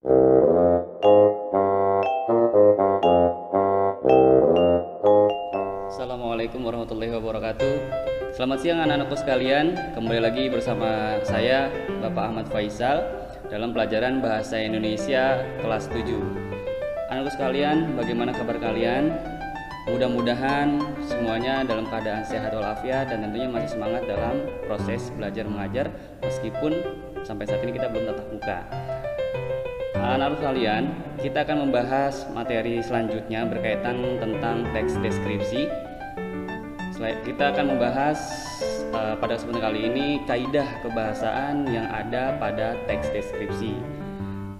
Assalamualaikum warahmatullahi wabarakatuh. Selamat siang anak-anakku sekalian. Kembali lagi bersama saya Bapak Ahmad Faisal dalam pelajaran Bahasa Indonesia kelas 7. Anak-anakku sekalian, bagaimana kabar kalian? Mudah-mudahan semuanya dalam keadaan sehat walafiat dan tentunya masih semangat dalam proses belajar mengajar meskipun sampai saat ini kita belum tatap muka. Anak-anak sekalian, kita akan membahas materi selanjutnya berkaitan tentang teks deskripsi. Kita akan membahas pada kesempatan kali ini kaidah kebahasaan yang ada pada teks deskripsi.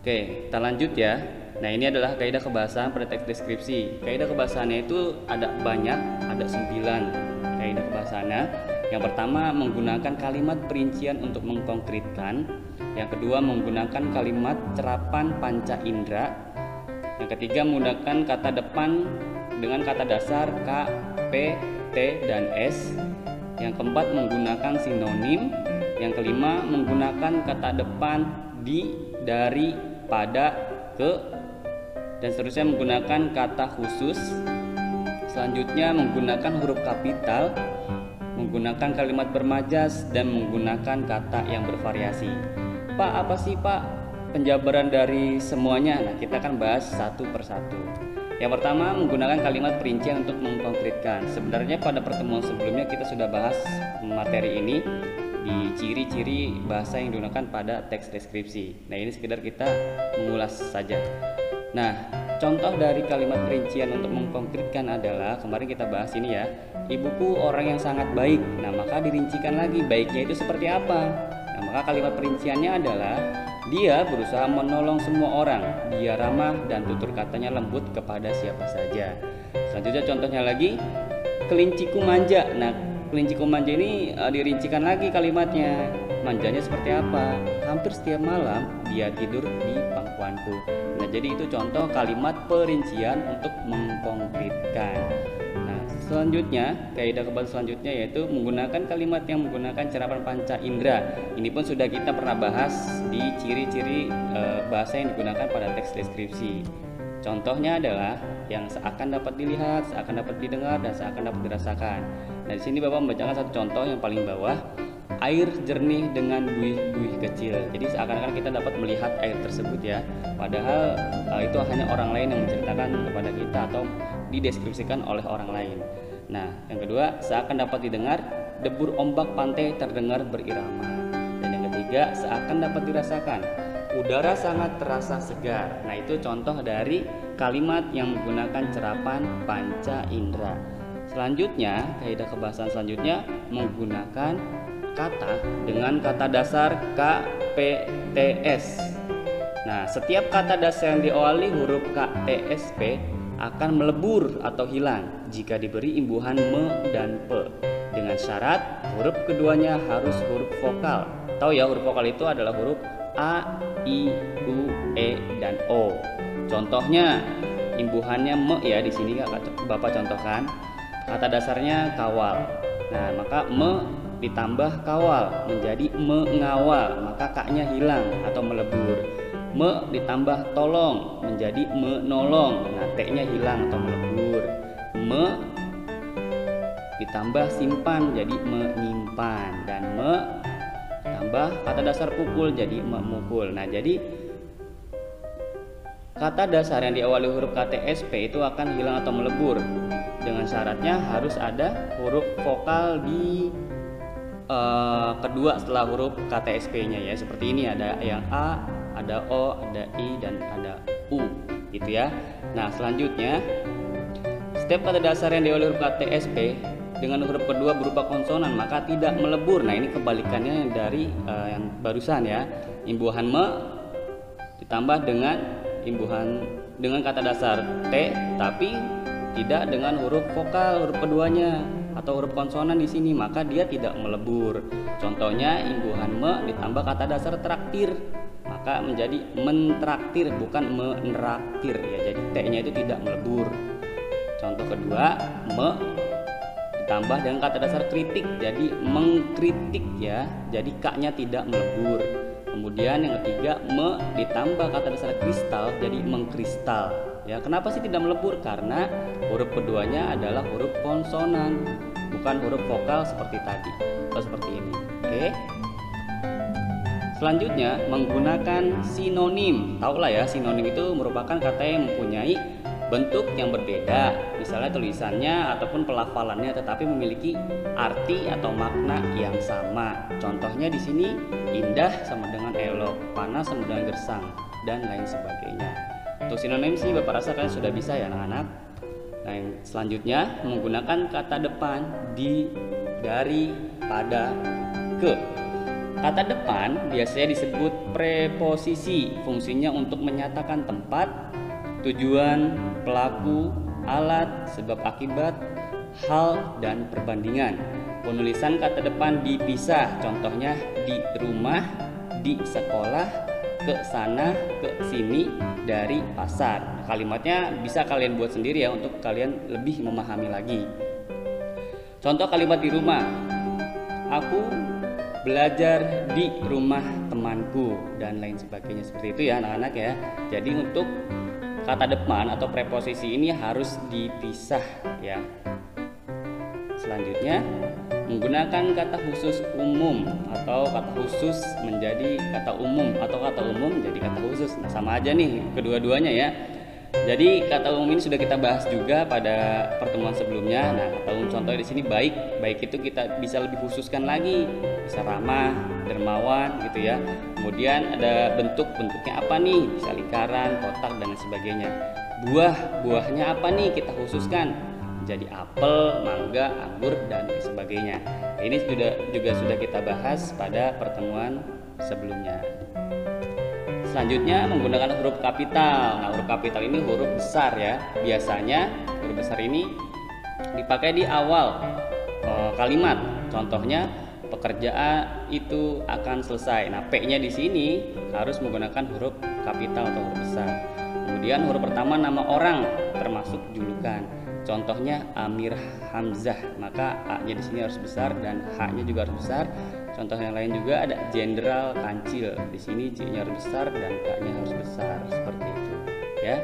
Oke, kita lanjut ya. Nah, ini adalah kaidah kebahasaan pada teks deskripsi. Kaidah kebahasaannya itu ada banyak, ada 9 kaidah kebahasaannya. Yang pertama, menggunakan kalimat perincian untuk mengkonkretkan. Yang kedua, menggunakan kalimat cerapan panca indera. Yang ketiga, menggunakan kata depan dengan kata dasar K, P, T, dan S. Yang keempat, menggunakan sinonim. Yang kelima, menggunakan kata depan di, dari, pada, ke, dan seterusnya menggunakan kata khusus. Selanjutnya, menggunakan huruf kapital, menggunakan kalimat bermajas, dan menggunakan kata yang bervariasi. Pak, apa sih Pak penjabaran dari semuanya? Nah, kita akan bahas satu persatu. Yang pertama, menggunakan kalimat perincian untuk mengkonkretkan. Sebenarnya pada pertemuan sebelumnya kita sudah bahas materi ini di ciri-ciri bahasa yang digunakan pada teks deskripsi. Nah, ini sekedar kita mengulas saja. Nah, contoh dari kalimat perincian untuk mengkonkretkan adalah kemarin kita bahas ini ya. Ibuku orang yang sangat baik. Nah, maka dirincikan lagi baiknya itu seperti apa. Nah, maka kalimat perinciannya adalah dia berusaha menolong semua orang. Dia ramah dan tutur katanya lembut kepada siapa saja. Selanjutnya contohnya lagi, kelinciku manja. Nah, kelinciku manja ini dirincikan lagi kalimatnya. Manjanya seperti apa? Hampir setiap malam dia tidur di pangkuanku. Nah, jadi itu contoh kalimat perincian untuk mengkonkretkan. Nah, selanjutnya, kaidah kebahasaan selanjutnya yaitu menggunakan kalimat yang menggunakan cerapan panca indera. Ini pun sudah kita pernah bahas di ciri-ciri bahasa yang digunakan pada teks deskripsi. Contohnya adalah yang seakan dapat dilihat, seakan dapat didengar, dan seakan dapat dirasakan. Nah, di sini Bapak membacakan satu contoh yang paling bawah. Air jernih dengan buih-buih kecil. Jadi seakan-akan kita dapat melihat air tersebut ya. Padahal itu hanya orang lain yang menceritakan kepada kita atau dideskripsikan oleh orang lain. Nah, yang kedua, seakan dapat didengar, debur ombak pantai terdengar berirama. Dan yang ketiga, seakan dapat dirasakan, udara sangat terasa segar. Nah, itu contoh dari kalimat yang menggunakan cerapan panca indera. Selanjutnya, kaidah kebahasaan selanjutnya menggunakan kata dengan kata dasar K, P, T, S. Nah, setiap kata dasar yang diawali huruf K, T, S, P akan melebur atau hilang jika diberi imbuhan me dan p. Dengan syarat huruf keduanya harus huruf vokal. Tahu ya, huruf vokal itu adalah huruf A, I, U, E, dan O. Contohnya imbuhannya me ya, di sini Bapak contohkan. Kata dasarnya kawal. Nah, maka me ditambah kawal menjadi mengawal, maka kaknya hilang atau melebur. Me ditambah tolong menjadi menolong, nah t-nya hilang atau melebur. Me ditambah simpan jadi menyimpan, dan me tambah kata dasar pukul jadi memukul. Nah, jadi kata dasar yang diawali huruf KTSP itu akan hilang atau melebur. Dengan syaratnya harus ada huruf vokal di kedua setelah huruf KTSP-nya ya. Seperti ini, ada yang A, ada O, ada I, dan ada U gitu ya. Nah, selanjutnya setiap kata dasar yang diawali huruf KTSP dengan huruf kedua berupa konsonan maka tidak melebur. Nah, ini kebalikannya dari yang barusan ya. Imbuhan me ditambah dengan kata dasar T tapi tidak dengan huruf vokal, huruf keduanya atau huruf konsonan di sini, maka dia tidak melebur. Contohnya imbuhan me ditambah kata dasar traktir, maka menjadi mentraktir bukan menraktir ya. Jadi t-nya itu tidak melebur. Contoh kedua, me ditambah dengan kata dasar kritik jadi mengkritik ya. Jadi k-nya tidak melebur. Kemudian yang ketiga, me ditambah kata dasar kristal jadi mengkristal. Ya, kenapa sih tidak melebur? Karena huruf keduanya adalah huruf konsonan, bukan huruf vokal seperti tadi atau seperti ini. Oke. Selanjutnya menggunakan sinonim. Tahulah ya, sinonim itu merupakan kata yang mempunyai bentuk yang berbeda, misalnya tulisannya ataupun pelafalannya, tetapi memiliki arti atau makna yang sama. Contohnya di sini indah sama dengan elok, panas sama dengan gersang, dan lain sebagainya. Untuk sinonim sih Bapak rasa kalian sudah bisa ya anak-anak. Nah, yang selanjutnya menggunakan kata depan di, dari, pada, ke. Kata depan biasanya disebut preposisi, fungsinya untuk menyatakan tempat, tujuan, pelaku, alat, sebab akibat, hal, dan perbandingan. Penulisan kata depan dipisah, contohnya di rumah, di sekolah, ke sana, ke sini, dari pasar. Kalimatnya bisa kalian buat sendiri ya untuk kalian lebih memahami lagi. Contoh kalimat di rumah, aku belajar di rumah temanku, dan lain sebagainya. Seperti itu ya anak-anak ya. Jadi untuk kata depan atau preposisi ini harus dipisah ya. Selanjutnya menggunakan kata khusus umum atau kata khusus menjadi kata umum atau kata umum menjadi kata khusus. Nah, sama aja nih kedua-duanya ya. Jadi kata umum ini sudah kita bahas juga pada pertemuan sebelumnya. Nah, kata umum contohnya di sini baik. Baik itu kita bisa lebih khususkan lagi, bisa ramah, dermawan gitu ya. Kemudian ada bentuknya apa nih? Bisa lingkaran, kotak, dan lain sebagainya. Buahnya apa nih? Kita khususkan jadi apel, mangga, anggur, dan lain sebagainya. Ini juga sudah kita bahas pada pertemuan sebelumnya. Selanjutnya menggunakan huruf kapital. Nah, huruf kapital ini huruf besar ya. Biasanya huruf besar ini dipakai di awal kalimat. Contohnya pekerjaan itu akan selesai. Nah, P-nya di sini harus menggunakan huruf kapital atau huruf besar. Kemudian huruf pertama nama orang termasuk julukan. Contohnya Amir Hamzah, maka A-nya di sini harus besar dan H-nya juga harus besar. Contoh yang lain juga ada Jenderal Kancil. Di sini J-nya harus besar dan K-nya harus besar, seperti itu ya.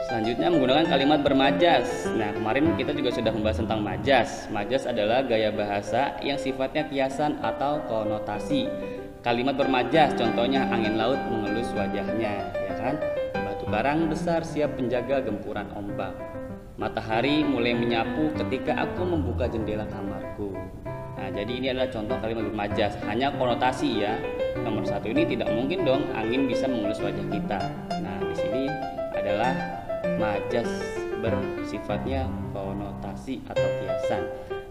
Selanjutnya menggunakan kalimat bermajas. Nah, kemarin kita juga sudah membahas tentang majas. Majas adalah gaya bahasa yang sifatnya kiasan atau konotasi. Kalimat bermajas contohnya angin laut mengelus wajahnya, ya kan? Batu karang besar siap penjaga gempuran ombak. Matahari mulai menyapu ketika aku membuka jendela kamarku. Nah, jadi ini adalah contoh kalimat bermajas, hanya konotasi ya. Nomor satu ini tidak mungkin dong angin bisa mengelus wajah kita. Nah, di sini adalah majas bersifatnya konotasi atau kiasan.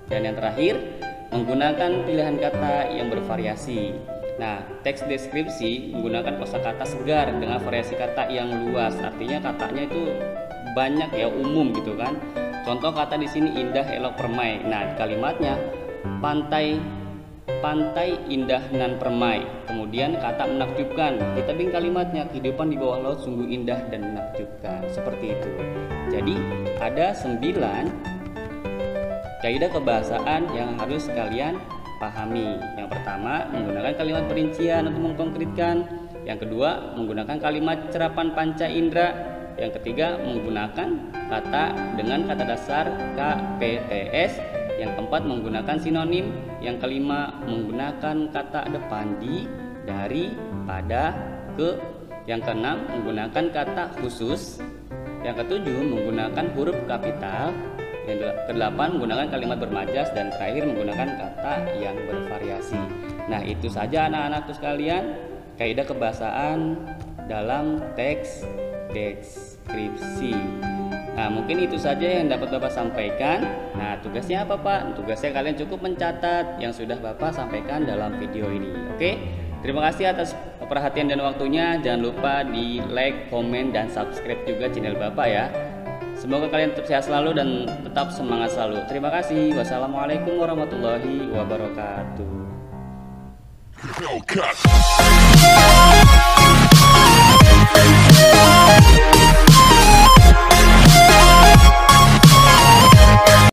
Dan yang terakhir, menggunakan pilihan kata yang bervariasi. Nah, teks deskripsi menggunakan kosakata segar dengan variasi kata yang luas. Artinya katanya itu banyak ya, umum gitu kan. Contoh kata di sini indah, elok, permai. Nah, kalimatnya pantai indah nan permai. Kemudian kata menakjubkan, kita bikin kalimatnya kehidupan di bawah laut sungguh indah dan menakjubkan. Seperti itu. Jadi ada 9 kaidah kebahasaan yang harus kalian pahami. Yang pertama, menggunakan kalimat perincian untuk mengkonkretkan. Yang kedua, menggunakan kalimat cerapan panca indera. Yang ketiga, menggunakan kata dengan kata dasar KPTS. Yang keempat, menggunakan sinonim. Yang kelima, menggunakan kata depan di, dari, pada, ke. Yang keenam, menggunakan kata khusus. Yang ketujuh, menggunakan huruf kapital. Yang kedelapan, menggunakan kalimat bermajas. Dan terakhir, menggunakan kata yang bervariasi. Nah, itu saja anak-anakku sekalian, kaidah kebahasaan dalam teks deskripsi. Nah, mungkin itu saja yang dapat Bapak sampaikan. Nah, tugasnya apa Pak? Tugasnya kalian cukup mencatat yang sudah Bapak sampaikan dalam video ini. Oke? Terima kasih atas perhatian dan waktunya. Jangan lupa di like, komen, dan subscribe juga channel Bapak ya. Semoga kalian tetap sehat selalu dan tetap semangat selalu. Terima kasih. Wassalamualaikum warahmatullahi wabarakatuh.